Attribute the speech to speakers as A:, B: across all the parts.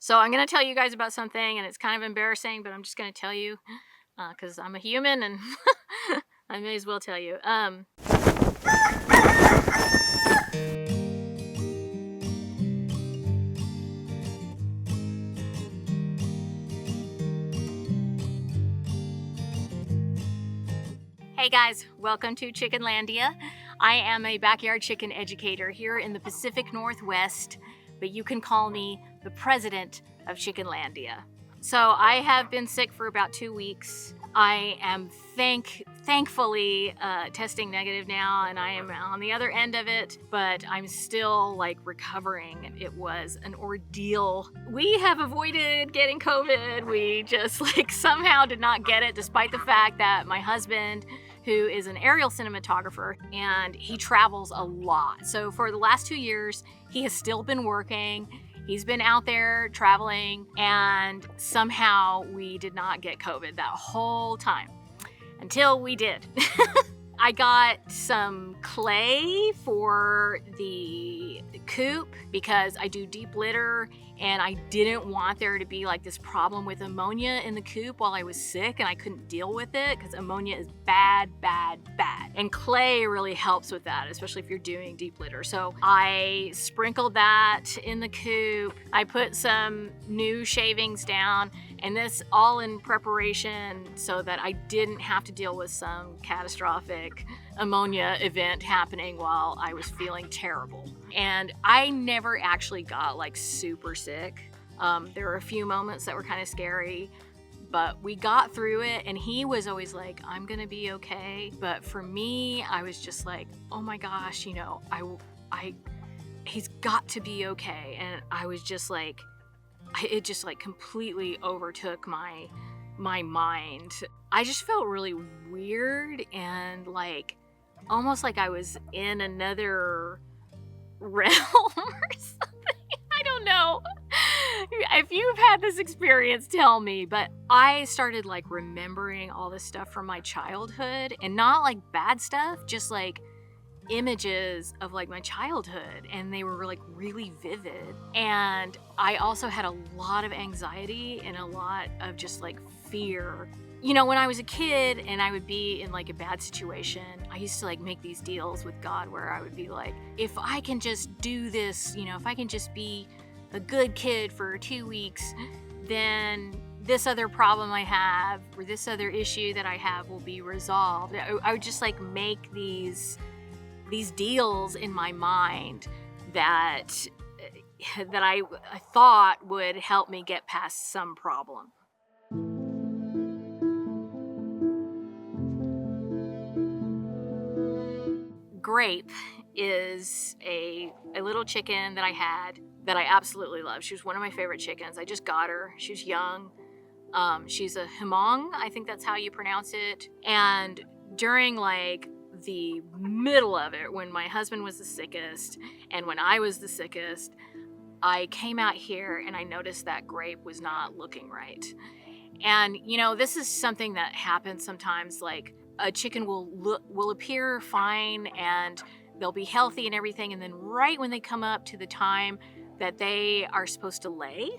A: So I'm going to tell you guys about something, and it's kind of embarrassing, but I'm just going to tell you because I'm a human and I may as well tell you. Hey guys, welcome to Chickenlandia. I am a backyard chicken educator here in the Pacific Northwest, but you can call me the president of Chickenlandia. So I have been sick for about 2 weeks. I am thankfully testing negative now, and I am on the other end of it, but I'm still recovering. It was an ordeal. We have avoided getting COVID. We just somehow did not get it, despite the fact that my husband, who is an aerial cinematographer, and he travels a lot. So for the last 2 years, he has still been working. He's been out there traveling, and somehow we did not get COVID that whole time until we did. I got some clay for the coop because I do deep litter, and I didn't want there to be this problem with ammonia in the coop while I was sick, and I couldn't deal with it because ammonia is bad. And clay really helps with that, especially if you're doing deep litter. So I sprinkled that in the coop. I put some new shavings down, and this all in preparation so that I didn't have to deal with some catastrophic ammonia event happening while I was feeling terrible. And I never actually got super sick. There were a few moments that were kind of scary, but we got through it, and he was always like, I'm gonna be okay. But for me, I was just like, oh my gosh, he's got to be okay. And I was just it just completely overtook my mind. I just felt really weird and almost like I was in another realm or something. I don't know. If you've had this experience, tell me. But I started remembering all this stuff from my childhood, and not bad stuff, just images of my childhood, and they were really vivid. And I also had a lot of anxiety and a lot of just fear. When I was a kid and I would be in a bad situation, I used to make these deals with God where I would be if I can just do this, if I can just be a good kid for 2 weeks, then this other problem I have or this other issue that I have will be resolved. I would just make these deals in my mind that I thought would help me get past some problem. Grape is a little chicken that I had that I absolutely love. She was one of my favorite chickens. I just got her. She's young. She's a hmong, I think that's how you pronounce it. And during the middle of it, when my husband was the sickest and when I was the sickest, I came out here and I noticed that Grape was not looking right. And this is something that happens sometimes. A chicken will appear fine and they'll be healthy and everything, and then right when they come up to the time that they are supposed to lay,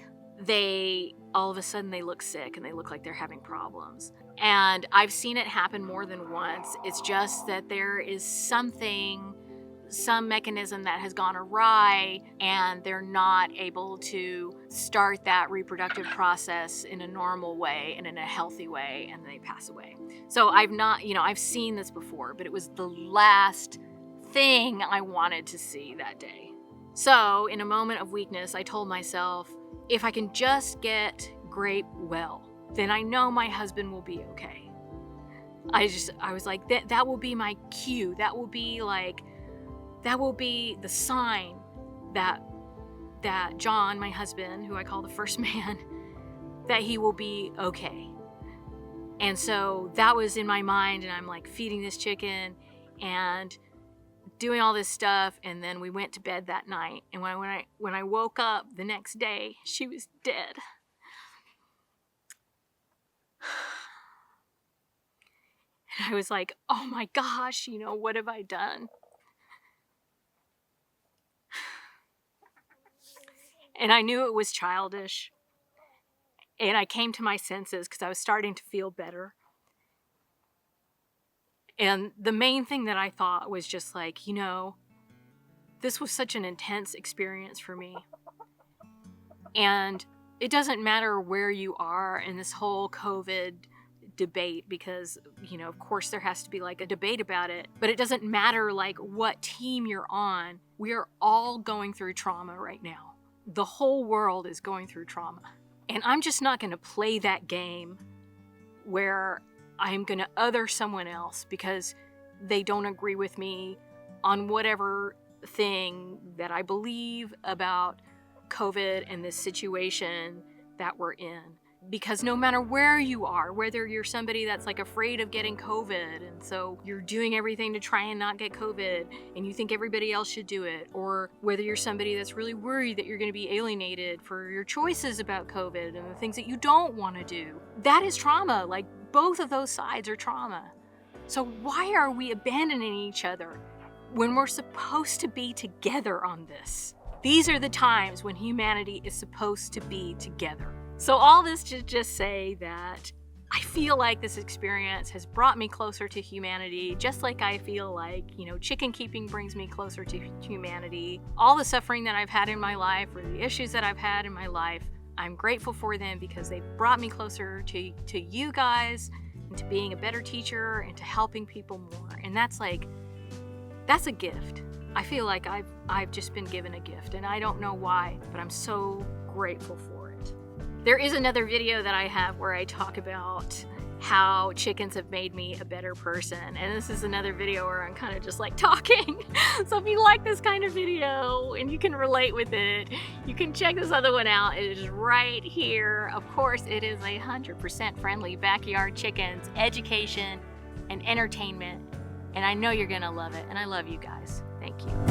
A: they all of a sudden they look sick and they look like they're having problems. And I've seen it happen more than once. It's just that there is some mechanism that has gone awry, and they're not able to start that reproductive process in a normal way and in a healthy way, and they pass away. So I've seen this before, but it was the last thing I wanted to see that day. So in a moment of weakness, I told myself, if I can just get Grape well, then I know my husband will be okay. I was like, that will be my cue. That will be the sign that John, my husband, who I call the first man, that he will be okay. And so that was in my mind, and I'm feeding this chicken and doing all this stuff. And then we went to bed that night. And when I woke up the next day, she was dead. And I was like, oh my gosh, what have I done? And I knew it was childish. And I came to my senses because I was starting to feel better. And the main thing that I thought was just like, you know, this was such an intense experience for me. And it doesn't matter where you are in this whole COVID debate, because, you know, of course there has to be like a debate about it, but it doesn't matter like what team you're on. We are all going through trauma right now. The whole world is going through trauma. And I'm just not going to play that game where I'm going to other someone else because they don't agree with me on whatever thing that I believe about COVID and this situation that we're in. Because no matter where you are, whether you're somebody that's like afraid of getting COVID and so you're doing everything to try and not get COVID and you think everybody else should do it, or whether you're somebody that's really worried that you're going to be alienated for your choices about COVID and the things that you don't want to do, that is trauma. Like, both of those sides are trauma. So why are we abandoning each other when we're supposed to be together on this? These are the times when humanity is supposed to be together. So all this to just say that I feel like this experience has brought me closer to humanity, just like I feel like, you know, chicken keeping brings me closer to humanity. All the suffering that I've had in my life, or the issues that I've had in my life, I'm grateful for them because they've brought me closer to you guys and to being a better teacher and to helping people more. And that's a gift. I feel like I've just been given a gift, and I don't know why, but I'm so grateful for it. There is another video that I have where I talk about how chickens have made me a better person, and this is another video where I'm kind of just like talking. So if you like this kind of video and you can relate with it, you can check this other one out. It is right here. Of course, it is 100% friendly backyard chickens, education and entertainment, and I know you're gonna love it, and I love you guys. Thank you.